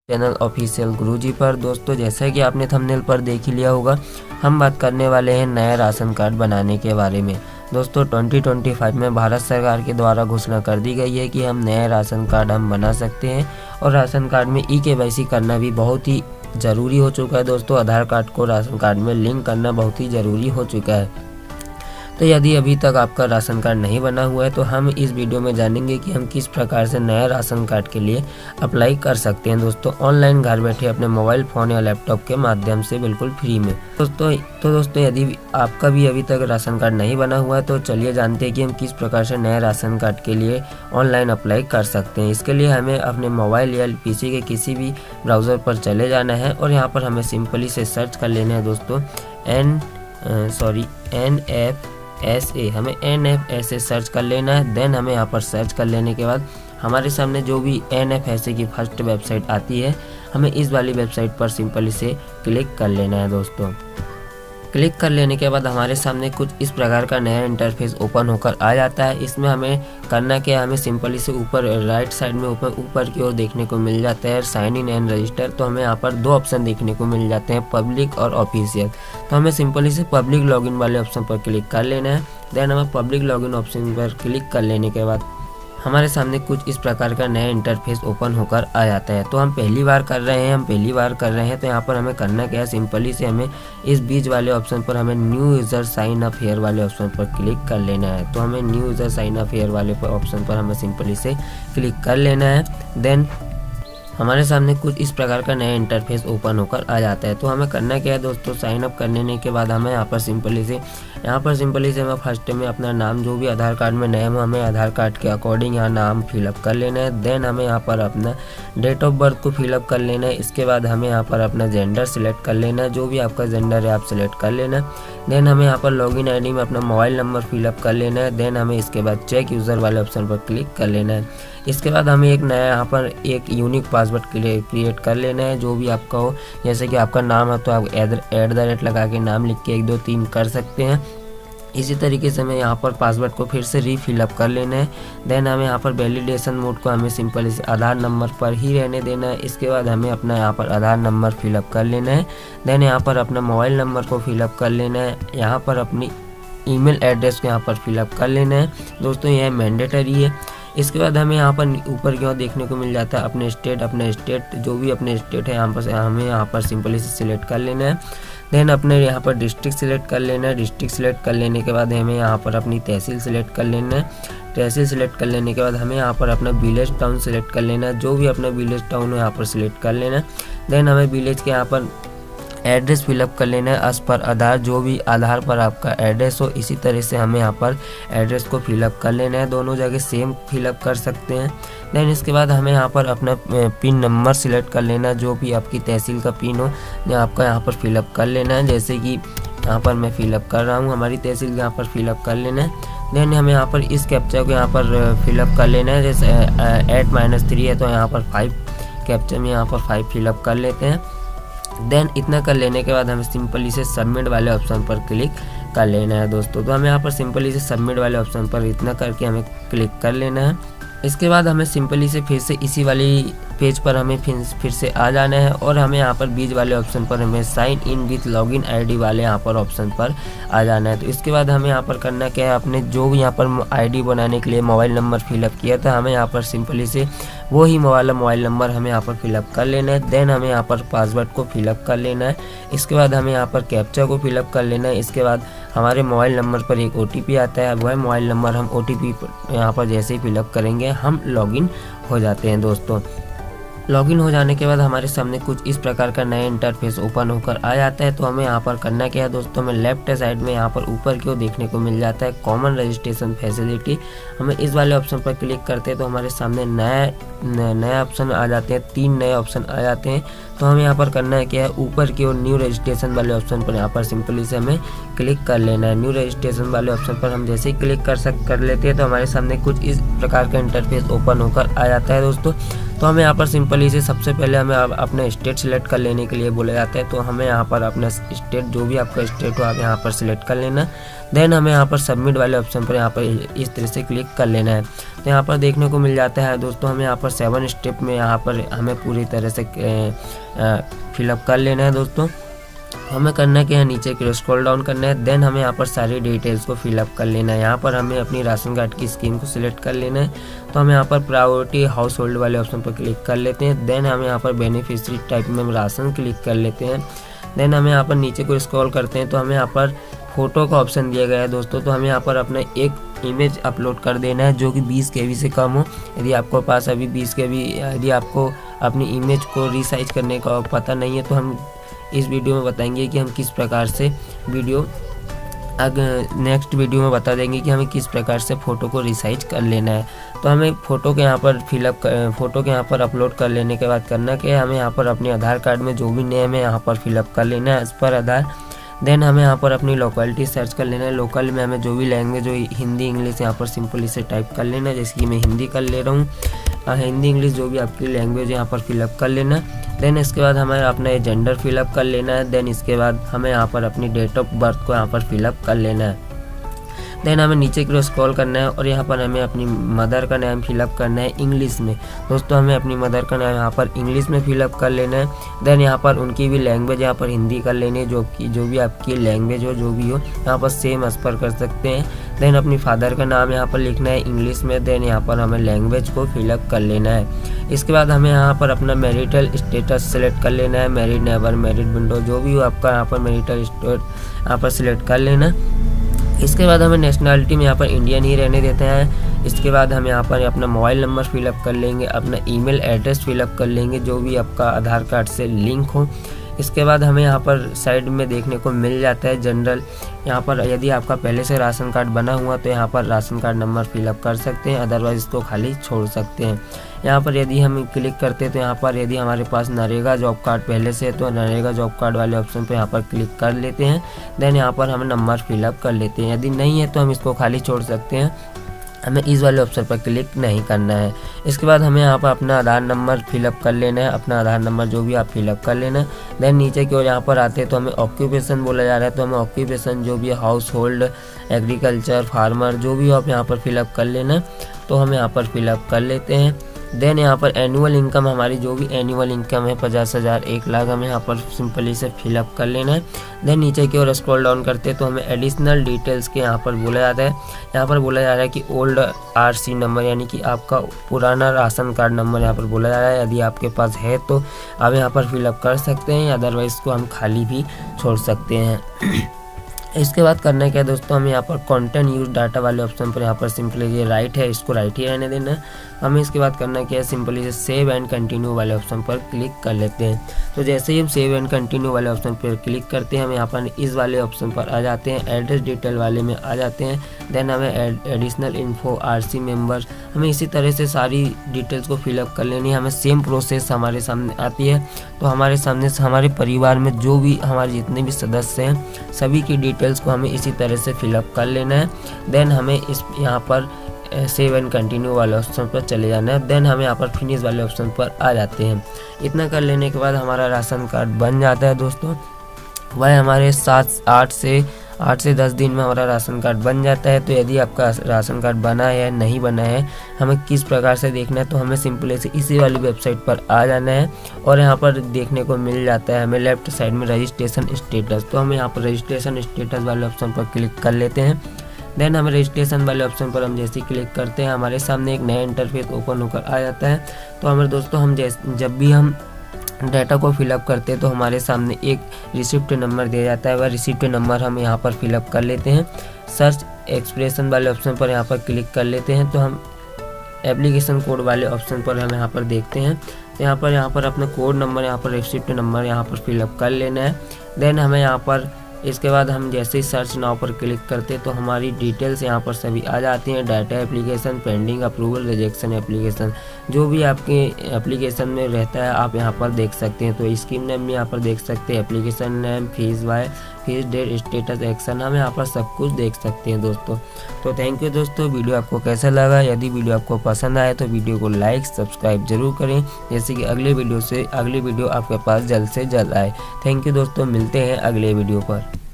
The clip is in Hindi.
चैनल ऑफिशियल गुरुजी पर। दोस्तों जैसा कि आपने थंबनेल पर देख ही लिया होगा, हम बात करने वाले हैं नया राशन कार्ड बनाने के बारे में। दोस्तों 2025 में भारत सरकार के द्वारा घोषणा कर दी गई है कि हम नया राशन कार्ड हम बना सकते हैं और राशन कार्ड में ई-केवाईसी करना भी बहुत ही ज़रूरी हो चुका है। दोस्तों आधार कार्ड को राशन कार्ड में लिंक करना बहुत ही ज़रूरी हो चुका है। तो यदि अभी तक आपका राशन कार्ड नहीं बना हुआ है तो हम इस वीडियो में जानेंगे कि हम किस प्रकार से नया राशन कार्ड के लिए अप्लाई कर सकते हैं। दोस्तों ऑनलाइन घर बैठे अपने मोबाइल फ़ोन या लैपटॉप के माध्यम से बिल्कुल फ्री में। दोस्तों यदि आपका भी अभी तक राशन कार्ड नहीं बना हुआ है तो चलिए जानते हैं कि हम किस प्रकार से नए राशन कार्ड के लिए ऑनलाइन अप्लाई कर सकते हैं। इसके लिए हमें अपने मोबाइल या PC के किसी भी ब्राउज़र पर चले जाना है और यहाँ पर हमें सिंपली से सर्च कर लेना है। दोस्तों NFSA, हमें NFSA सर्च कर लेना है। देन हमें यहाँ पर सर्च कर लेने के बाद हमारे सामने जो भी NFSA की फर्स्ट वेबसाइट आती है, हमें इस वाली वेबसाइट पर सिंपली से क्लिक कर लेना है। दोस्तों क्लिक कर लेने के बाद हमारे सामने कुछ इस प्रकार का नया इंटरफेस ओपन होकर आ जाता है। इसमें हमें करना क्या है, हमें सिंपली से ऊपर राइट साइड में ऊपर की ओर देखने को मिल जाता है साइन इन एंड रजिस्टर। तो हमें यहाँ पर दो ऑप्शन देखने को मिल जाते हैं, पब्लिक और ऑफिशियल। तो हमें सिंपली से पब्लिक लॉगिन वाले ऑप्शन पर क्लिक कर लेना है। देन हमें पब्लिक लॉगिन ऑप्शन पर क्लिक कर लेने के बाद हमारे सामने कुछ इस प्रकार का नया इंटरफेस ओपन होकर आ जाता है। तो हम पहली बार कर रहे हैं तो यहाँ पर हमें करना क्या है, सिंपली से हमें इस बीच वाले ऑप्शन पर हमें new user sign up here वाले ऑप्शन पर क्लिक कर लेना है। तो हमें new user sign up here वाले ऑप्शन पर हमें सिंपली से क्लिक कर लेना है। देन हमारे सामने कुछ इस प्रकार का नया इंटरफेस ओपन होकर आ जाता है। तो हमें करना क्या है दोस्तों, साइन अप करने के बाद हमें यहाँ पर सिंपली से हमें फर्स्ट में अपना नाम जो भी आधार कार्ड में नेम हो, हमें आधार कार्ड के अकॉर्डिंग यहाँ नाम फिलअप कर लेना है। देन हमें यहाँ पर अपना डेट ऑफ बर्थ को फिलअप कर लेना है। इसके बाद हमें यहाँ पर अपना जेंडर सिलेक्ट कर लेना है, जो भी आपका जेंडर है आप सिलेक्ट कर लेना है। देन हमें यहाँ पर लॉगिन ID में अपना मोबाइल नंबर फिलअप कर लेना है। देन हमें इसके बाद चेक यूज़र वाले ऑप्शन पर क्लिक कर लेना है। इसके बाद हमें एक नया यहाँ पर एक यूनिक पासवर्ड क्रिएट कर लेना है, जो भी आपका हो। जैसे कि आपका नाम है तो आप @ लगा के नाम लिख के 1 2 3 कर सकते हैं। इसी तरीके से हमें यहाँ पर पासवर्ड को फिर से रीफिलअप कर लेना है। देन हमें यहाँ पर वैलिडेशन मोड को हमें सिंपली से आधार नंबर पर ही रहने देना है। इसके बाद हमें अपना यहाँ पर आधार नंबर फिलअप कर लेना है। देन यहाँ पर अपना मोबाइल नंबर को फिलअप कर लेना है। यहाँ पर अपनी ईमेल एड्रेस को यहाँ पर फिलअप कर लेना है। दोस्तों यह मैंडेटरी है। इसके बाद हमें यहाँ पर ऊपर की ओर देखने को मिल जाता है अपने स्टेट जो भी अपने स्टेट है हमें यहाँ पर सिंपली से सिलेक्ट कर लेना है। देन अपने यहाँ पर डिस्ट्रिक्ट सिलेक्ट कर लेना है। डिस्ट्रिक्ट सिलेक्ट कर लेने के बाद हमें यहाँ पर अपनी तहसील सिलेक्ट कर लेना है। तहसील सिलेक्ट कर लेने के बाद हमें यहाँ पर अपना विलेज टाउन सिलेक्ट कर लेना है, जो भी अपना विलेज टाउन है यहाँ पर सिलेक्ट कर लेना है। देन हमें विलेज के यहाँ पर एड्रेस फिलअप कर लेना है एज पर आधार, जो भी आधार पर आपका एड्रेस हो इसी तरह से हमें यहाँ पर एड्रेस को फिलअप कर लेना है। दोनों जगह सेम फिलअप कर सकते हैं। देन इसके बाद हमें यहाँ पर अपना पिन नंबर सिलेक्ट कर लेना है, जो भी आपकी तहसील का पिन हो आपका यहाँ पर फिलअप कर लेना है। जैसे कि यहाँ पर मैं फिलअप कर रहा हूँ, हमारी तहसील यहाँ पर फिलअप कर लेना है। देन हमें यहाँ पर इस कैप्चा को यहाँ पर फिलअप कर लेना है। जैसे 8-3 है तो यहाँ पर 5 कैप्चा में यहाँ पर 5 फिलअप कर लेते हैं। देन इतना कर लेने के बाद हमें सिंपली से सबमिट वाले ऑप्शन पर क्लिक कर लेना है। दोस्तों तो हमें यहाँ पर सिंपली से सबमिट वाले ऑप्शन पर इतना करके हमें क्लिक कर लेना है। इसके बाद हमें सिंपली से फिर से इसी वाली पेज पर हमें फिर से आ जाना है और हमें यहाँ पर बीच वाले ऑप्शन पर हमें sign in with login ID वाले यहाँ पर ऑप्शन पर आ जाना है। तो इसके बाद हमें यहाँ पर करना क्या है, अपने जो भी यहाँ पर ID बनाने के लिए मोबाइल नंबर फिलअप किया था हमें यहाँ पर सिंपली से वो ही मोबाइल नंबर हमें यहाँ पर फिलअप कर लेना है। देन हमें यहाँ पर पासवर्ड को फिलअप कर लेना है। इसके बाद हमें यहाँ पर कैप्चा को फिलअप कर लेना है। इसके बाद हमारे मोबाइल नंबर पर एक OTP आता है, वह मोबाइल नंबर हम OTP यहाँ पर जैसे ही फिलअप करेंगे हम लॉगिन हो जाते हैं। दोस्तों लॉगिन हो जाने के बाद हमारे सामने कुछ इस प्रकार का नया इंटरफेस ओपन होकर आ जाता है। तो हमें यहाँ पर करना क्या है दोस्तों, हमें लेफ्ट साइड में यहाँ पर ऊपर की ओर देखने को मिल जाता है कॉमन रजिस्ट्रेशन फैसिलिटी। हमें इस वाले ऑप्शन पर क्लिक करते हैं तो हमारे सामने नया ऑप्शन आ जाते हैं, 3 नए ऑप्शन आ जाते हैं। तो हमें यहाँ पर करना है क्या है, ऊपर की ओर न्यू रजिस्ट्रेशन वाले ऑप्शन पर यहाँ पर सिंपली से हमें क्लिक कर लेना है। न्यू रजिस्ट्रेशन वाले ऑप्शन पर हम जैसे ही क्लिक कर लेते हैं तो हमारे सामने कुछ इस प्रकार का इंटरफेस ओपन होकर आ जाता है। दोस्तों तो हमें यहाँ पर सिंपली से सबसे पहले हमें अपना स्टेट सिलेक्ट कर लेने के लिए बोला जाता है। तो हमें यहाँ पर अपना स्टेट, जो भी आपका स्टेट हो, आप यहाँ पर सिलेक्ट कर लेना। देन हमें यहाँ पर सबमिट वाले ऑप्शन पर यहाँ पर इस तरह से क्लिक कर लेना है। तो यहाँ पर देखने को मिल जाता है दोस्तों, हमें यहाँ पर 7 स्टेप में यहाँ पर हमें पूरी तरह से फिलअप कर लेना है दोस्तों। हमें करना क्या है, नीचे की स्क्रॉल डाउन करना है। देन हमें यहाँ पर सारी डिटेल्स को फिलअप कर लेना है। यहाँ पर हमें अपनी राशन कार्ड की स्कीम को सिलेक्ट कर लेना है। तो हमें यहाँ पर प्रायोरिटी हाउस होल्ड वाले ऑप्शन पर क्लिक कर लेते हैं। देन हमें यहाँ पर बेनिफिशियरी टाइप में राशन क्लिक कर लेते हैं। देन हमें यहाँ पर नीचे को स्क्रॉल करते हैं तो हमें यहाँ पर फोटो का ऑप्शन दिया गया है दोस्तों। तो हमें यहाँ पर अपना एक इमेज अपलोड कर देना है जो कि 20 KB से कम हो। यदि आपको पास अभी 20 KB, यदि आपको अपनी इमेज को रीसाइज करने का पता नहीं है तो हम इस वीडियो में बताएंगे कि हम किस प्रकार से नेक्स्ट वीडियो में बता देंगे कि हमें किस प्रकार से फ़ोटो को रिसाइज कर लेना है। तो हमें फ़ोटो के यहाँ पर अपलोड कर लेने के बाद करना क्या है, हमें यहाँ पर अपने आधार कार्ड में जो भी नेम है यहाँ पर फिलअप कर लेना है एज पर आधार। देन हमें यहाँ पर अपनी लोकेलिटी सर्च कर लेना है। लोकल में हमें जो भी लैंग्वेज हो, हिंदी इंग्लिश, यहाँ पर सिंपल इसे टाइप कर लेना है। जैसे कि मैं हिंदी कर ले रहा हूँ, हिंदी इंग्लिश जो भी आपकी लैंग्वेज है यहाँ पर फिलअप कर लेना। देन इसके बाद हमें अपना जेंडर फिलअप कर लेना है। देन इसके बाद हमें यहाँ पर अपनी डेट ऑफ बर्थ को यहाँ पर फिलअप कर लेना है। देन हमें नीचे की ओर स्क्रॉल करना है और यहाँ पर हमें अपनी मदर का नाम फिलअप करना है इंग्लिश में। दोस्तों हमें अपनी मदर का नाम यहाँ पर इंग्लिश में फिलअप कर लेना है। देन यहाँ पर उनकी भी लैंग्वेज यहाँ पर हिंदी कर लेनी है, जो भी आपकी लैंग्वेज हो, जो भी हो यहाँ पर सेम एज पर कर सकते हैं। देन अपनी फादर का नाम यहाँ पर लिखना है इंग्लिश में। देन यहाँ पर हमें लैंग्वेज को फिलअप कर लेना है। इसके बाद हमें यहाँ पर अपना मैरिटल स्टेटस सेलेक्ट कर लेना है, मैरिड, नेवर मैरिड, विंडो, जो भी हो आपका यहाँ पर मैरिटल स्टेटस यहाँ पर सिलेक्ट कर लेना। इसके बाद हमें नेशनलिटी में यहाँ पर इंडियन ही रहने देते हैं। इसके बाद हम यहाँ पर अपना मोबाइल नंबर फिलअप कर लेंगे, अपना ईमेल एड्रेस फिलअप कर लेंगे जो भी आपका आधार कार्ड से लिंक हो। इसके बाद हमें यहाँ पर साइड में देखने को मिल जाता है जनरल। यहाँ पर यदि आपका पहले से राशन कार्ड बना हुआ तो यहाँ पर राशन कार्ड नंबर फिलअप कर सकते हैं, अदरवाइज इसको खाली छोड़ सकते हैं। यहाँ पर यदि हम क्लिक करते हैं तो यहाँ पर यदि हमारे पास नरेगा जॉब कार्ड पहले से है तो नरेगा जॉब कार्ड वाले ऑप्शन पर यहाँ पर क्लिक कर लेते हैं। देन यहाँ पर हम नंबर फिलअप कर लेते हैं। यदि नहीं है तो हम इसको खाली छोड़ सकते हैं, हमें इस वाले ऑप्शन पर क्लिक नहीं करना है। इसके बाद हमें यहाँ पर अपना आधार नंबर फिलअप कर लेना है, अपना आधार नंबर जो भी आप फिलअप कर लेना है। देन नीचे की ओर यहाँ पर आते हैं तो हमें ऑक्यूपेशन बोला जा रहा है, तो हमें ऑक्यूपेशन जो भी है, हाउस होल्ड, एग्रीकल्चर, फार्मर, जो भी हो आप यहाँ पर फिलअप कर लेना। तो हम यहाँ पर फिलअप कर लेते हैं। देन यहाँ पर एनुअल इनकम, हमारी जो भी एनुअल इनकम है 50,000, 1 लाख, हमें यहाँ पर सिंपली से फिलअप कर लेना है। देन नीचे की ओर स्क्रॉल डाउन करते हैं तो हमें एडिशनल डिटेल्स के यहाँ पर बोला जाता है। यहाँ पर बोला जा रहा है कि ओल्ड RC नंबर, यानी कि आपका पुराना राशन कार्ड नंबर यहाँ पर बोला जा रहा है। यदि आपके पास है तो आप यहाँ पर फिलअप कर सकते हैं, अदरवाइज इसको हम खाली भी छोड़ सकते हैं। इसके बाद करना क्या है दोस्तों, हमें यहाँ पर कंटेंट यूज डाटा वाले ऑप्शन पर यहाँ पर सिंपली ये राइट है, इसको राइट ही रहने देना है। हमें इसके बाद करना क्या है, सिंपली से सेव एंड कंटिन्यू वाले ऑप्शन पर क्लिक कर लेते हैं। तो जैसे ही हम सेव एंड कंटिन्यू वाले ऑप्शन पर क्लिक करते हैं हम यहाँ पर इस वाले ऑप्शन पर आ जाते हैं, एड्रेस डिटेल वाले में आ जाते हैं। देन हमें एडिशनल इन्फो, RC मेंबर, हमें इसी तरह से सारी डिटेल्स को फिलअप कर लेनी है। हमें सेम प्रोसेस हमारे सामने आती है। तो हमारे सामने से हमारे परिवार में जो भी हमारे जितने भी सदस्य हैं सभी की डिटेल्स को हमें इसी तरह से फिलअप कर लेना है। देन हमें इस यहाँ पर सेव एंड कंटिन्यू वाले ऑप्शन पर चले जाना है। देन हम यहाँ पर फिनिश वाले ऑप्शन पर आ जाते हैं। इतना कर लेने के बाद हमारा राशन कार्ड बन जाता है दोस्तों। वह हमारे 8 से 10 दिन में हमारा राशन कार्ड बन जाता है। तो यदि आपका राशन कार्ड बना है या नहीं बना है, हमें किस प्रकार से देखना है, तो हमें सिंपली से इसी वाली वेबसाइट पर आ जाना है और यहाँ पर देखने को मिल जाता है हमें लेफ्ट साइड में रजिस्ट्रेशन स्टेटस। तो हम यहाँ पर रजिस्ट्रेशन स्टेटस वाले ऑप्शन पर क्लिक कर लेते हैं। देन हमें रजिस्ट्रेशन वाले ऑप्शन पर हम जैसे क्लिक करते हैं हमारे सामने एक नया इंटरफेस ओपन होकर आ जाता है। तो हमारे दोस्तों हम जब भी हम डाटा को फिलअप करते हैं तो हमारे सामने एक रिसिप्ट नंबर दिया जाता है, वह रिसिप्ट नंबर हम यहाँ पर फिलअप कर लेते हैं। सर्च एक्सप्रेशन वाले ऑप्शन पर यहाँ पर क्लिक कर लेते हैं। तो हम एप्लीकेशन कोड वाले ऑप्शन पर हम यहाँ पर देखते हैं। तो यहाँ पर अपना कोड नंबर, यहाँ पर रिसिप्ट नंबर यहाँ पर फिलअप कर लेना है। देन हमें यहाँ पर इसके बाद हम जैसे ही सर्च नाउ पर क्लिक करते हैं तो हमारी डिटेल्स यहाँ पर सभी आ जाती हैं। Data application, pending approval, rejection application, जो भी आपके एप्लीकेशन में रहता है आप यहाँ पर देख सकते हैं। तो स्कीम नेम भी यहाँ पर देख सकते हैं, application name, fees date, status, action, हम यहाँ पर सब कुछ देख सकते हैं दोस्तों। तो थैंक यू दोस्तों, वीडियो आपको कैसा लगा? यदि वीडियो आपको पसंद आए तो वीडियो को लाइक सब्सक्राइब जरूर करें, जैसे कि अगले वीडियो आपके पास जल्द से जल्द आए। थैंक यू दोस्तों, मिलते हैं अगले वीडियो पर।